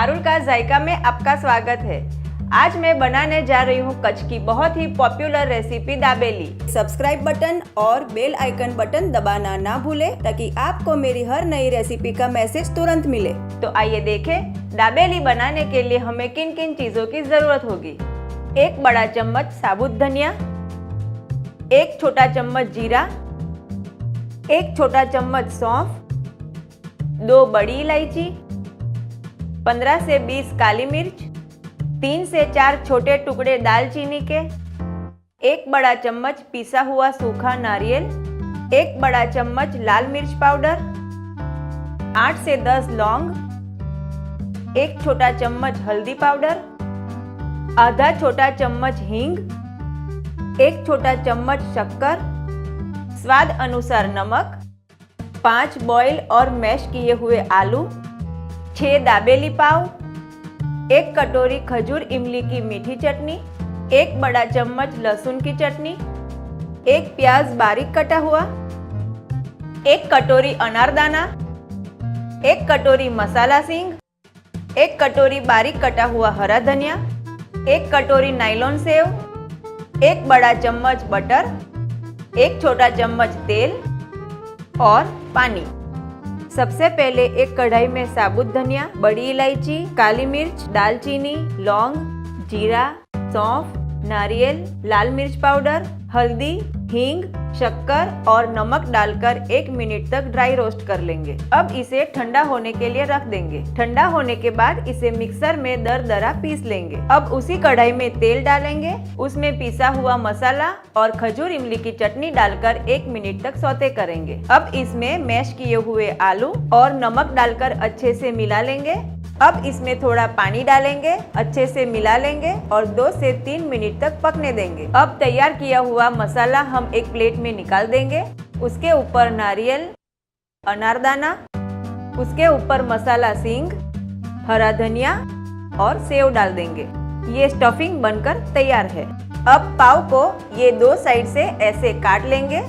पारुल का जायका में आपका स्वागत है। आज मैं बनाने जा रही हूँ कच्छ की बहुत ही popular recipe dabeli. Subscribe button और बेल आइकन बटन दबाना ना भूलें ताकि आपको मेरी हर नई रेसिपी का मैसेज तुरंत मिले। तो आइए देखें दाबेली बनाने के लिए हमें किन किन चीजों की जरूरत होगी। 1 बड़ा चम्मच साबुत धनिया, 1 छोटा चम्मच जीरा, 1 छोटा चम्मच सौंफ, 2 बड़ी इलायची, 15 से 20 काली मिर्च, 3 से 4 छोटे टुकड़े दालचीनी के, 1 बड़ा चम्मच पिसा हुआ सूखा नारियल, 1 बड़ा चम्मच लाल मिर्च पाउडर, 8 से 10 लौंग, 1 छोटा चम्मच हल्दी पाउडर, आधा छोटा चम्मच हींग, 1 छोटा चम्मच शक्कर, स्वाद अनुसार नमक, 5 बॉयल और मैश किए हुए आलू, 6 दाबेली पाव, 1 कटोरी खजूर इमली की मीठी चटनी, 1 बड़ा चम्मच लहसुन की चटनी, 1 प्याज बारीक कटा हुआ, 1 कटोरी अनारदाना, 1 कटोरी मसाला सींग, 1 कटोरी बारीक कटा हुआ हरा धनिया, 1 कटोरी नायलॉन सेव, 1 बड़ा चम्मच बटर, 1 छोटा चम्मच तेल और पानी। सबसे पहले एक कढ़ाई में साबुत धनिया, बड़ी इलायची, काली मिर्च, दालचीनी, लौंग, जीरा, सौंफ, नारियल, लाल मिर्च पाउडर, हल्दी, हींग, शक्कर और नमक डालकर 1 मिनट तक ड्राई रोस्ट कर लेंगे। अब इसे ठंडा होने के लिए रख देंगे। ठंडा होने के बाद इसे मिक्सर में दरदरा पीस लेंगे। अब उसी कढ़ाई में तेल डालेंगे, उसमें पिसा हुआ मसाला और खजूर इमली की चटनी डालकर 1 मिनट तक सौते करेंगे। अब इसमें मैश किए हुए आलू और नमक डालकर अच्छे से मिला लेंगे। अब इसमें थोड़ा पानी डालेंगे, अच्छे से मिला लेंगे और 2 से 3 मिनट तक पकने देंगे। अब तैयार किया हुआ मसाला हम एक प्लेट में निकाल देंगे। उसके ऊपर नारियल, अनारदाना, उसके ऊपर मसाला सींग, हरा धनिया और सेव डाल देंगे। ये स्टफिंग बनकर तैयार है। अब पाव को ये 2 साइड से ऐसे काट लेंगे।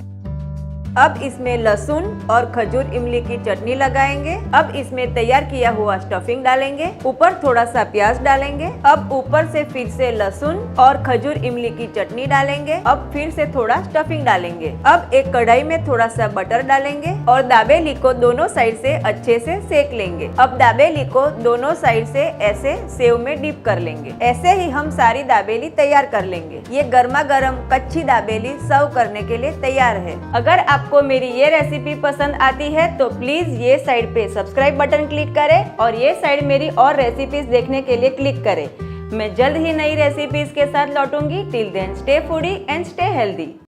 अब इसमें लहसुन और खजूर इमली की चटनी लगाएंगे। अब इसमें तैयार किया हुआ स्टफिंग डालेंगे। ऊपर थोड़ा सा प्याज डालेंगे। अब ऊपर से फिर से लहसुन और खजूर इमली की चटनी डालेंगे। अब फिर से थोड़ा स्टफिंग डालेंगे। अब एक कढ़ाई में थोड़ा सा बटर डालेंगे और दाबेली को दोनों साइड से अच्छे से सेक लेंगे। अब दाबेली को दोनों साइड से ऐसे सेव में डिप कर लेंगे। ऐसे ही हम सारी दाबेली तैयार कर लेंगे। ये गर्मा गर्म कच्ची दाबेली सर्व करने के लिए तैयार है। अगर आपको मेरी ये रेसिपी पसंद आती है तो प्लीज ये साइड पे सब्सक्राइब बटन क्लिक करें और ये साइड मेरी और रेसिपीज देखने के लिए क्लिक करें। मैं जल्द ही नई रेसिपीज के साथ लौटूंगी। Till then stay foodie and stay healthy.